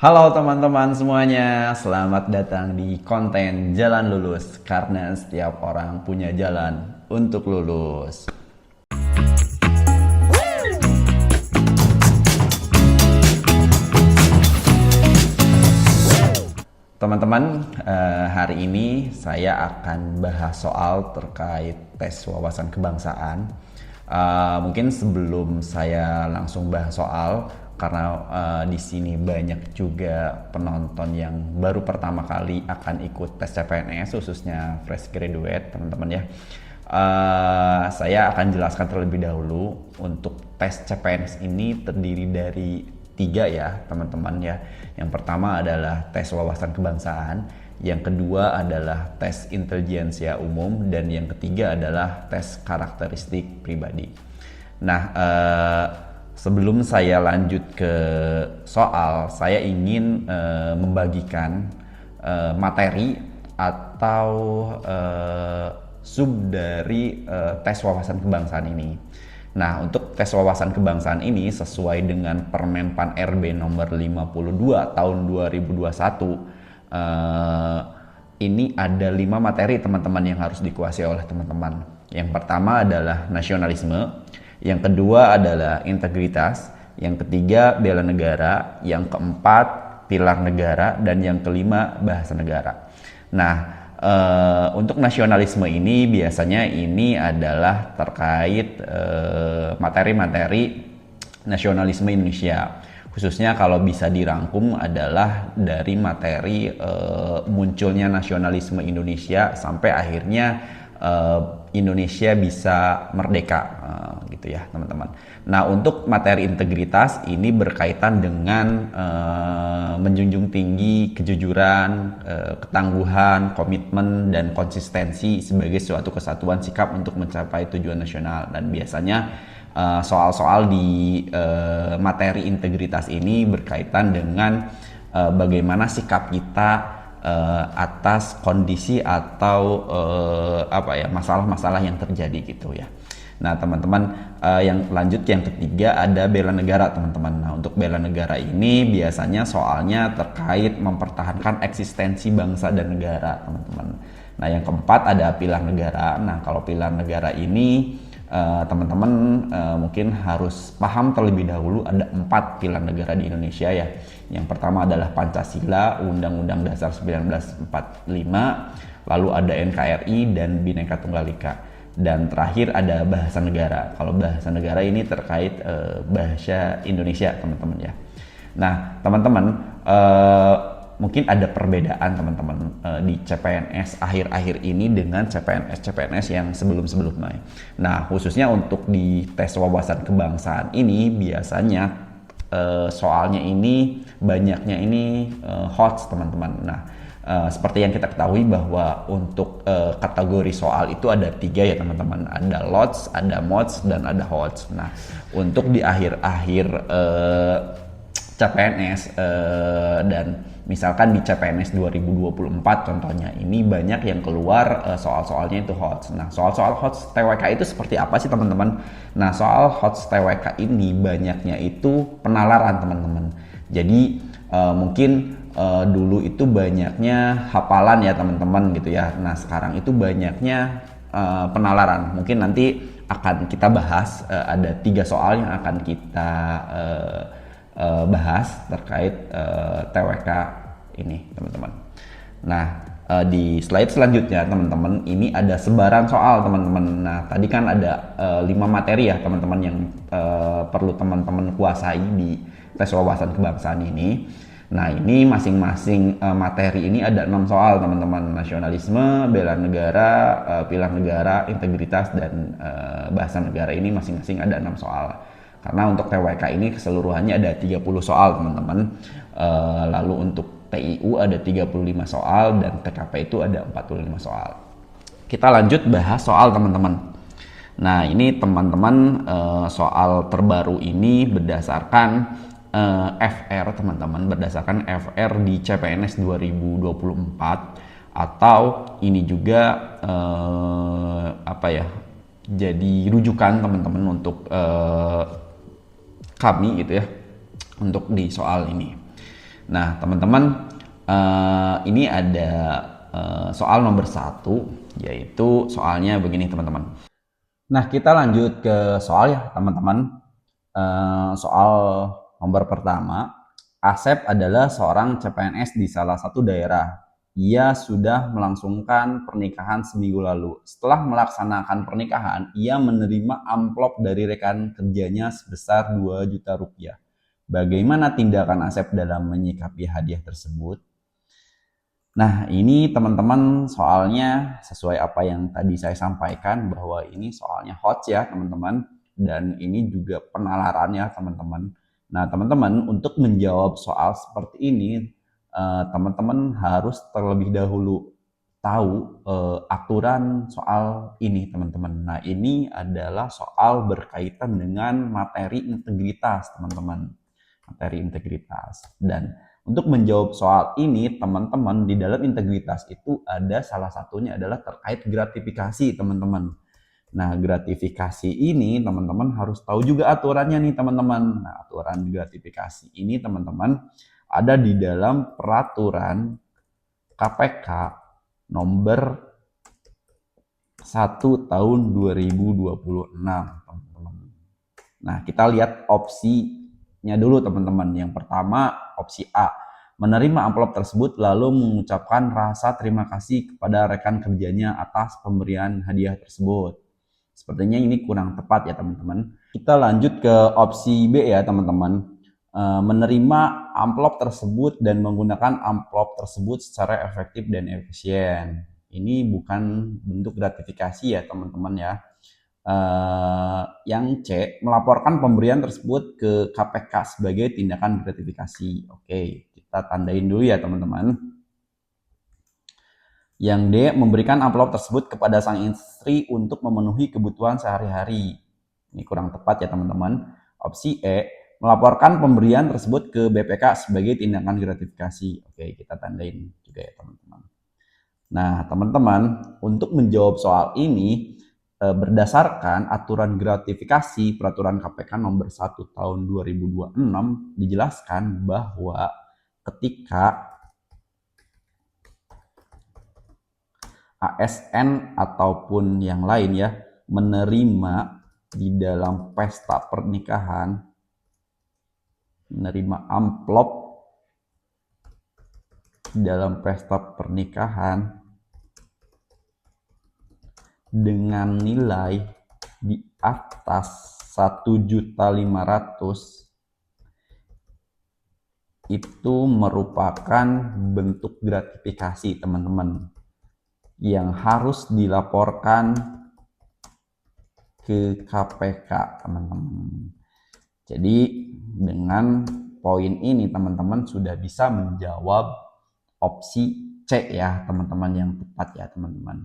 Halo teman-teman semuanya, selamat datang di konten Jalan Lulus karena setiap orang punya jalan untuk lulus. Teman-teman, hari ini saya akan bahas soal terkait tes wawasan kebangsaan. Mungkin sebelum saya langsung bahas soal, karena di sini banyak juga penonton yang baru pertama kali akan ikut tes CPNS, khususnya fresh graduate, teman-teman ya. Saya akan jelaskan terlebih dahulu untuk tes CPNS ini terdiri dari tiga ya teman-teman ya. Yang pertama adalah tes wawasan kebangsaan, yang kedua adalah tes intelijensia umum, dan yang ketiga adalah tes karakteristik pribadi. Nah, sebelum saya lanjut ke soal, saya ingin membagikan materi atau sub dari tes wawasan kebangsaan ini. Nah, untuk tes wawasan kebangsaan ini sesuai dengan Permen.Pan RB nomor 52 tahun 2021, ini ada 5 materi teman-teman yang harus dikuasai oleh teman-teman. Yang pertama adalah nasionalisme, yang kedua adalah integritas, yang ketiga bela negara, yang keempat pilar negara, dan yang kelima bahasa negara. Nah, untuk nasionalisme ini biasanya ini adalah terkait materi-materi nasionalisme Indonesia. Khususnya kalau bisa dirangkum adalah dari materi munculnya nasionalisme Indonesia sampai akhirnya Indonesia bisa merdeka, gitu ya teman-teman. Nah, untuk materi integritas ini berkaitan dengan menjunjung tinggi kejujuran, ketangguhan, komitmen, dan konsistensi sebagai suatu kesatuan sikap untuk mencapai tujuan nasional. Dan biasanya soal-soal di materi integritas ini berkaitan dengan bagaimana sikap kita atas kondisi atau masalah-masalah yang terjadi gitu ya. Nah teman-teman, yang lanjut yang ketiga ada bela negara teman-teman. Nah untuk bela negara ini biasanya soalnya terkait mempertahankan eksistensi bangsa dan negara teman-teman. Nah yang keempat ada pilar negara. Nah kalau pilar negara ini teman-teman mungkin harus paham terlebih dahulu ada 4 pilar negara di Indonesia ya. Yang pertama adalah Pancasila, Undang-Undang Dasar 1945, lalu ada NKRI dan Bhinneka Tunggal Ika. Dan terakhir ada bahasa negara. Kalau bahasa negara ini terkait bahasa Indonesia teman-teman ya. Nah teman-teman, mungkin ada perbedaan teman-teman di CPNS akhir-akhir ini dengan CPNS yang sebelum-sebelumnya. Nah khususnya untuk di tes wawasan kebangsaan ini biasanya soalnya ini banyaknya ini HOTS teman-teman. Nah seperti yang kita ketahui bahwa untuk kategori soal itu ada 3 ya teman-teman. Ada LOTS, ada MOTS, dan ada HOTS. Nah untuk di akhir-akhir CPNS dan misalkan di CPNS 2024 contohnya ini banyak yang keluar soal-soalnya itu HOTS. Nah soal-soal HOTS TWK itu seperti apa sih teman-teman? Nah soal HOTS TWK ini banyaknya itu penalaran teman-teman. Jadi mungkin dulu itu banyaknya hafalan ya teman-teman gitu ya. Nah sekarang itu banyaknya penalaran. Mungkin nanti akan kita bahas, ada 3 soal yang akan kita bahas terkait TWK ini teman-teman. Nah di slide selanjutnya teman-teman ini ada sebaran soal teman-teman. Nah tadi kan ada 5 materi ya teman-teman yang perlu teman-teman kuasai di tes wawasan kebangsaan ini. Nah ini masing-masing materi ini ada 6 soal teman-teman. Nasionalisme, bela negara, pilar negara, integritas, dan bahasa negara ini masing-masing ada 6 soal. Karena untuk TWK ini keseluruhannya ada 30 soal teman-teman. Lalu untuk TIU ada 35 soal dan TKP itu ada 45 soal. Kita lanjut bahas soal teman-teman. Nah ini teman-teman, soal terbaru ini berdasarkan FR teman-teman, berdasarkan FR di CPNS 2024, atau ini juga jadi rujukan teman-teman untuk kami gitu ya untuk di soal ini. Nah, teman-teman, ini ada soal nomor 1, yaitu soalnya begini teman-teman. Nah, kita lanjut ke soal ya teman-teman. Soal nomor pertama, Asep adalah seorang CPNS di salah satu daerah. Ia sudah melangsungkan pernikahan seminggu lalu. Setelah melaksanakan pernikahan, ia menerima amplop dari rekan kerjanya sebesar 2 juta rupiah. Bagaimana tindakan Asep dalam menyikapi hadiah tersebut? Nah, ini teman-teman soalnya sesuai apa yang tadi saya sampaikan bahwa ini soalnya hot ya teman-teman, dan ini juga penalaran ya teman-teman. Nah, teman-teman untuk menjawab soal seperti ini, teman-teman harus terlebih dahulu tahu aturan soal ini teman-teman. Nah, ini adalah soal berkaitan dengan materi integritas teman-teman. Materi integritas. Dan untuk menjawab soal ini, teman-teman, di dalam integritas itu ada salah satunya adalah terkait gratifikasi, teman-teman. Nah, gratifikasi ini teman-teman harus tahu juga aturannya nih, teman-teman. Nah, aturan gratifikasi ini, teman-teman, ada di dalam peraturan KPK nomor 1 tahun 2026, teman-teman. Nah, kita lihat opsinya dulu, teman-teman. Yang pertama, opsi A. Menerima amplop tersebut lalu mengucapkan rasa terima kasih kepada rekan kerjanya atas pemberian hadiah tersebut. Sepertinya ini kurang tepat ya, teman-teman. Kita lanjut ke opsi B ya, teman-teman. Menerima amplop tersebut dan menggunakan amplop tersebut secara efektif dan efisien. Ini bukan bentuk gratifikasi ya, teman-teman ya. Yang C, melaporkan pemberian tersebut ke KPK sebagai tindakan gratifikasi. Oke, kita tandain dulu ya teman-teman. Yang D, memberikan amplop tersebut kepada sang istri untuk memenuhi kebutuhan sehari-hari. Ini kurang tepat ya teman-teman. Opsi E, melaporkan pemberian tersebut ke BPK sebagai tindakan gratifikasi. Oke, kita tandain juga ya teman-teman. Nah, teman-teman, untuk menjawab soal ini, berdasarkan aturan gratifikasi peraturan KPK nomor 1 tahun 2026 dijelaskan bahwa ketika ASN ataupun yang lain ya menerima di dalam pesta pernikahan, menerima amplop di dalam pesta pernikahan dengan nilai di atas 1.500.000 itu merupakan bentuk gratifikasi teman-teman yang harus dilaporkan ke KPK teman-teman. Jadi dengan poin ini teman-teman sudah bisa menjawab opsi C ya teman-teman yang tepat ya teman-teman.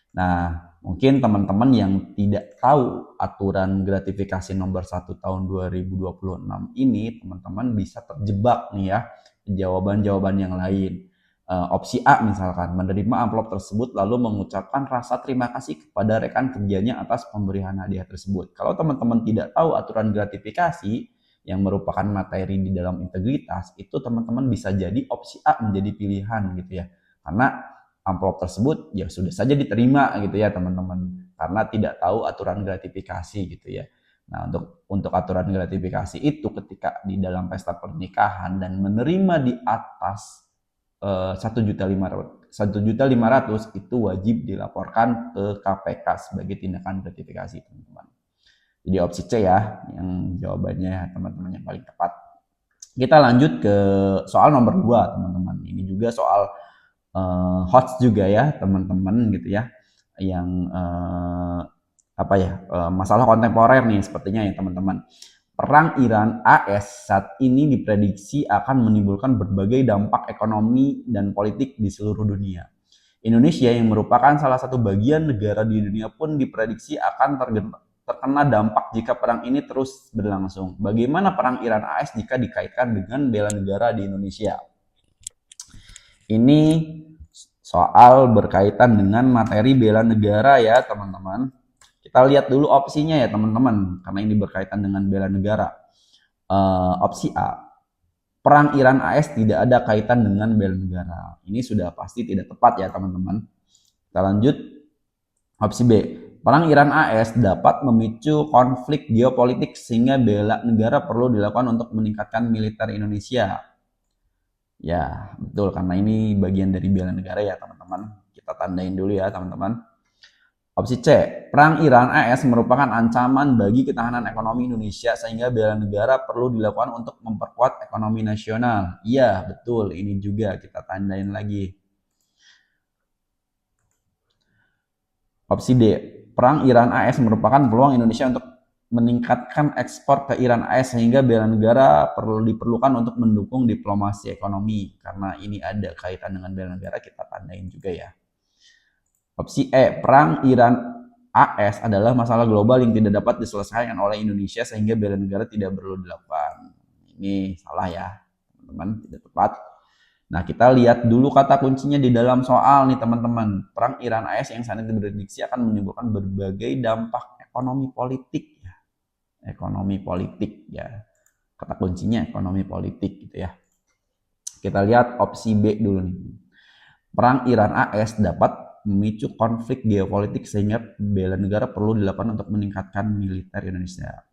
Nah, mungkin teman-teman yang tidak tahu aturan gratifikasi nomor 1 tahun 2026 ini, teman-teman bisa terjebak nih ya, jawaban-jawaban yang lain. Opsi A misalkan, menerima amplop tersebut lalu mengucapkan rasa terima kasih kepada rekan kerjanya atas pemberian hadiah tersebut. Kalau teman-teman tidak tahu aturan gratifikasi yang merupakan materi di dalam integritas, itu teman-teman bisa jadi opsi A menjadi pilihan gitu ya. Karena amplop tersebut ya sudah saja diterima gitu ya teman-teman, karena tidak tahu aturan gratifikasi gitu ya. Nah, untuk aturan gratifikasi itu ketika di dalam pesta pernikahan dan menerima di atas 1.500.000 itu wajib dilaporkan ke KPK sebagai tindakan gratifikasi teman-teman. Jadi opsi C ya yang jawabannya teman-teman yang paling tepat. Kita lanjut ke soal nomor 2 teman-teman. Ini juga soal hot juga ya teman-teman gitu ya, yang masalah kontemporer nih sepertinya ya teman-teman. Perang Iran AS saat ini diprediksi akan menimbulkan berbagai dampak ekonomi dan politik di seluruh dunia. Indonesia yang merupakan salah satu bagian negara di dunia pun diprediksi akan terkena dampak jika perang ini terus berlangsung. Bagaimana perang Iran AS jika dikaitkan dengan bela negara di Indonesia? Ini soal berkaitan dengan materi bela negara ya teman-teman. Kita lihat dulu opsinya ya teman-teman, karena ini berkaitan dengan bela negara. Opsi A, perang Iran AS tidak ada kaitan dengan bela negara. Ini sudah pasti tidak tepat ya teman-teman. Kita lanjut. Opsi B. Perang Iran AS dapat memicu konflik geopolitik sehingga bela negara perlu dilakukan untuk meningkatkan militer Indonesia. Ya, betul, karena ini bagian dari bela negara ya teman-teman. Kita tandain dulu ya teman-teman. Opsi C, perang Iran AS merupakan ancaman bagi ketahanan ekonomi Indonesia sehingga bela negara perlu dilakukan untuk memperkuat ekonomi nasional. Iya, betul, ini juga kita tandain lagi. Opsi D, perang Iran AS merupakan peluang Indonesia untuk meningkatkan ekspor ke Iran AS sehingga bela negara perlu diperlukan untuk mendukung diplomasi ekonomi. Karena ini ada kaitan dengan bela negara, kita tandain juga ya. Opsi E, perang Iran AS adalah masalah global yang tidak dapat diselesaikan oleh Indonesia sehingga bela negara tidak perlu dilakukan. Ini salah ya, teman-teman, tidak tepat. Nah, kita lihat dulu kata kuncinya di dalam soal nih, teman-teman. Perang Iran AS yang saat ini diprediksi akan menimbulkan berbagai dampak ekonomi politik ya. Ekonomi politik ya. Kata kuncinya ekonomi politik gitu ya. Kita lihat opsi B dulu nih. Perang Iran AS dapat memicu konflik geopolitik sehingga bela negara perlu dilakukan untuk meningkatkan militer Indonesia.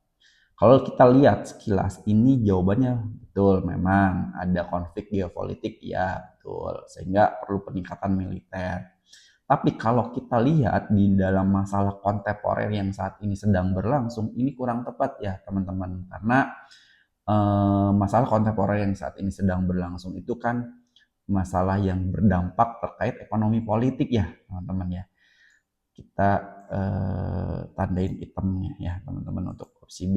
Kalau kita lihat sekilas ini jawabannya betul, memang ada konflik geopolitik ya, betul, sehingga perlu peningkatan militer. Tapi kalau kita lihat di dalam masalah kontemporer yang saat ini sedang berlangsung, ini kurang tepat ya teman-teman, karena masalah kontemporer yang saat ini sedang berlangsung itu kan masalah yang berdampak terkait ekonomi politik ya teman-teman ya. Kita tandain itemnya ya teman-teman untuk opsi B.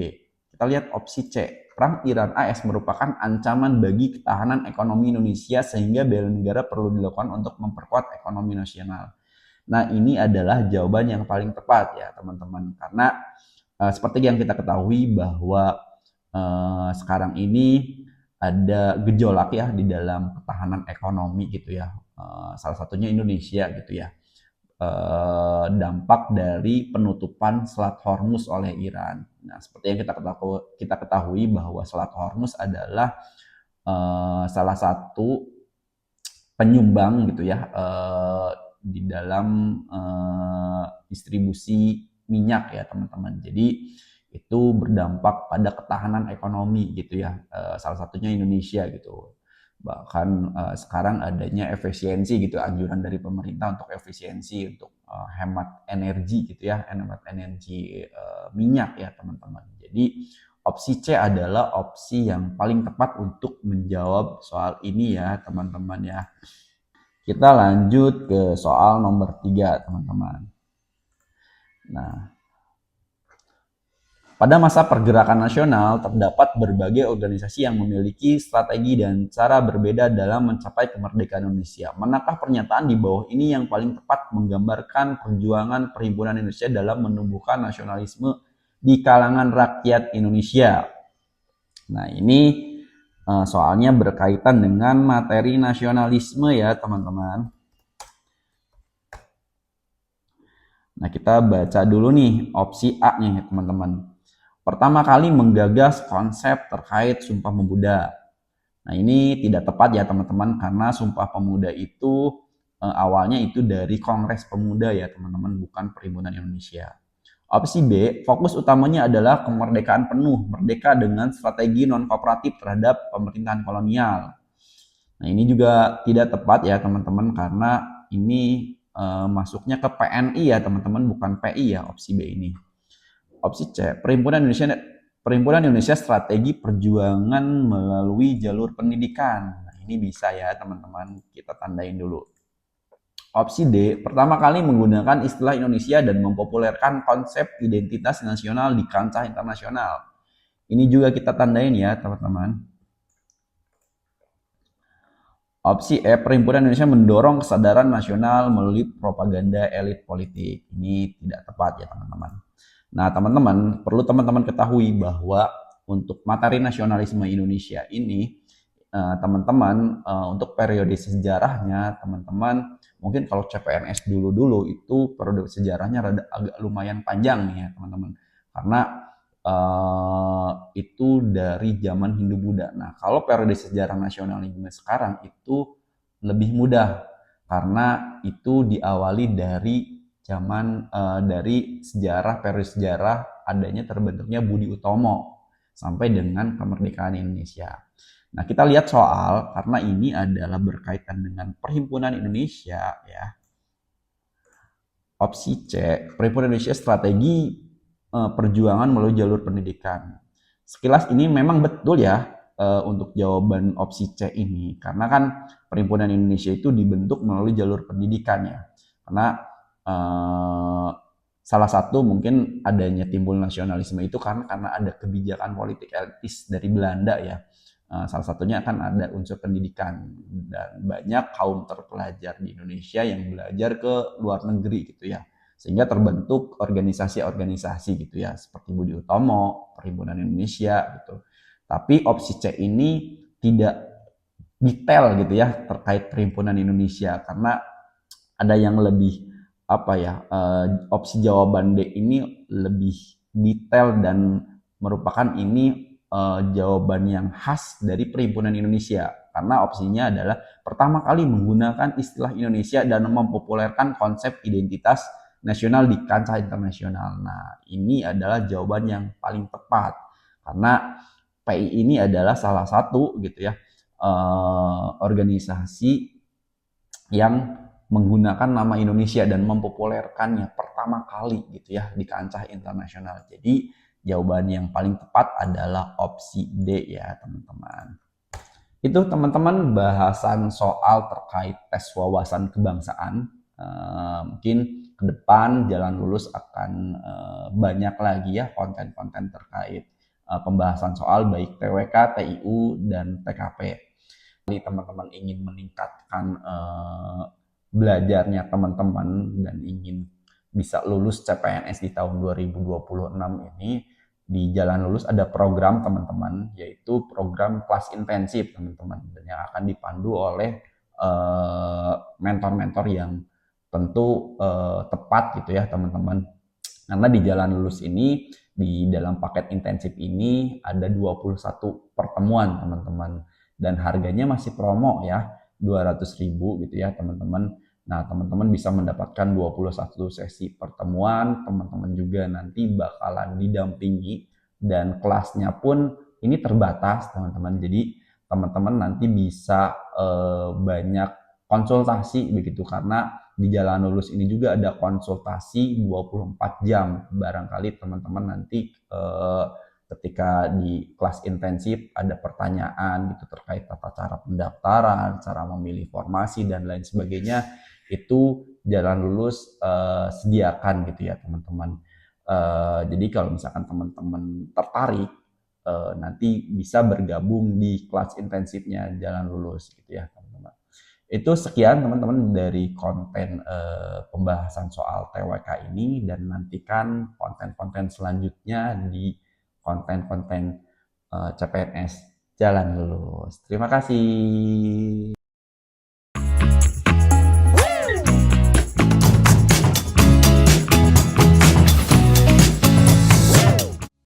Kita lihat opsi C. Perang Iran AS merupakan ancaman bagi ketahanan ekonomi Indonesia sehingga bela negara perlu dilakukan untuk memperkuat ekonomi nasional. Nah, ini adalah jawaban yang paling tepat ya teman-teman, karena seperti yang kita ketahui bahwa sekarang ini ada gejolak ya di dalam ketahanan ekonomi gitu ya. Salah satunya Indonesia gitu ya. Dampak dari penutupan Selat Hormuz oleh Iran. Nah, seperti yang kita ketahui bahwa Selat Hormuz adalah salah satu penyumbang gitu ya di dalam distribusi minyak ya teman-teman. Jadi itu berdampak pada ketahanan ekonomi gitu ya, salah satunya Indonesia gitu. Bahkan sekarang adanya efisiensi gitu, anjuran dari pemerintah untuk efisiensi, untuk hemat energi gitu ya, hemat energi minyak ya teman-teman. Jadi opsi C adalah opsi yang paling tepat untuk menjawab soal ini ya teman-teman ya. Kita lanjut ke soal nomor 3 teman-teman. Nah, pada masa pergerakan nasional, terdapat berbagai organisasi yang memiliki strategi dan cara berbeda dalam mencapai kemerdekaan Indonesia. Manakah pernyataan di bawah ini yang paling tepat menggambarkan perjuangan Perhimpunan Indonesia dalam menumbuhkan nasionalisme di kalangan rakyat Indonesia? Nah, ini soalnya berkaitan dengan materi nasionalisme ya, teman-teman. Nah, kita baca dulu nih opsi A-nya ya, teman-teman. Pertama kali menggagas konsep terkait Sumpah Pemuda. Nah, ini tidak tepat ya teman-teman, karena Sumpah Pemuda itu awalnya itu dari Kongres Pemuda ya teman-teman, bukan Perhimpunan Indonesia. Opsi B, fokus utamanya adalah kemerdekaan penuh, merdeka dengan strategi non-kooperatif terhadap pemerintahan kolonial. Nah, ini juga tidak tepat ya teman-teman, karena ini masuknya ke PNI ya teman-teman, bukan PI ya opsi B ini. Opsi C, Perhimpunan Indonesia Strategi Perjuangan melalui jalur pendidikan. Nah, ini bisa ya teman-teman, kita tandain dulu. Opsi D, pertama kali menggunakan istilah Indonesia dan mempopulerkan konsep identitas nasional di kancah internasional. Ini juga kita tandain ya teman-teman. Opsi E, Perhimpunan Indonesia mendorong kesadaran nasional melalui propaganda elit politik. Ini tidak tepat ya teman-teman. Nah, teman-teman, perlu teman-teman ketahui bahwa untuk materi nasionalisme Indonesia ini, teman-teman, untuk periode sejarahnya, teman-teman, mungkin kalau CPNS dulu-dulu itu periode sejarahnya agak lumayan panjang nih ya, teman-teman. Karena itu dari zaman Hindu-Buddha. Nah, kalau periode sejarah nasionalisme sekarang itu lebih mudah karena itu diawali dari zaman dari sejarah periode sejarah adanya terbentuknya Budi Utomo sampai dengan kemerdekaan Indonesia. Nah, kita lihat soal karena ini adalah berkaitan dengan Perhimpunan Indonesia ya. Opsi C, Perhimpunan Indonesia Strategi Perjuangan melalui jalur pendidikan. Sekilas ini memang betul ya untuk jawaban opsi C ini karena kan Perhimpunan Indonesia itu dibentuk melalui jalur pendidikan ya. Karena salah satu mungkin adanya timbul nasionalisme itu karena ada kebijakan politik elitis dari Belanda ya. Salah satunya kan ada unsur pendidikan dan banyak kaum terpelajar di Indonesia yang belajar ke luar negeri gitu ya, sehingga terbentuk organisasi-organisasi gitu ya seperti Budi Utomo, Perhimpunan Indonesia gitu. Tapi opsi C ini tidak detail gitu ya terkait Perhimpunan Indonesia karena ada yang lebih apa ya, opsi jawaban D ini lebih detail dan merupakan ini jawaban yang khas dari Perhimpunan Indonesia karena opsinya adalah pertama kali menggunakan istilah Indonesia dan mempopulerkan konsep identitas nasional di kancah internasional. Nah, ini adalah jawaban yang paling tepat karena PI ini adalah salah satu gitu ya organisasi yang menggunakan nama Indonesia dan mempopulerkannya pertama kali gitu ya di kancah internasional. Jadi jawaban yang paling tepat adalah opsi D ya teman-teman. Itu teman-teman bahasan soal terkait tes wawasan kebangsaan. Mungkin ke depan Jalan Lulus akan banyak lagi ya konten-konten terkait pembahasan soal baik TWK, TIU, dan TKP. Teman-teman ingin meningkatkan belajarnya teman-teman dan ingin bisa lulus CPNS di tahun 2026 ini, di Jalan Lulus ada program teman-teman, yaitu program kelas intensif teman-teman, dan yang akan dipandu oleh mentor-mentor yang tentu tepat gitu ya teman-teman. Karena di Jalan Lulus ini, di dalam paket intensif ini ada 21 pertemuan teman-teman. Dan harganya masih promo ya, 200.000 gitu ya teman-teman. Nah, teman-teman bisa mendapatkan 21 sesi pertemuan, teman-teman juga nanti bakalan didampingi dan kelasnya pun ini terbatas teman-teman. Jadi teman-teman nanti bisa banyak konsultasi begitu karena di Jalan Lulus ini juga ada konsultasi 24 jam. Barangkali teman-teman nanti ketika di kelas intensif ada pertanyaan gitu terkait tata cara pendaftaran, cara memilih formasi dan lain sebagainya, itu Jalan Lulus sediakan gitu ya teman-teman. Jadi kalau misalkan teman-teman tertarik nanti bisa bergabung di kelas intensifnya Jalan Lulus gitu ya teman-teman. Itu sekian teman-teman dari konten pembahasan soal TWK ini, dan nantikan konten-konten selanjutnya di konten-konten CPNS Jalan Lulus. Terima kasih.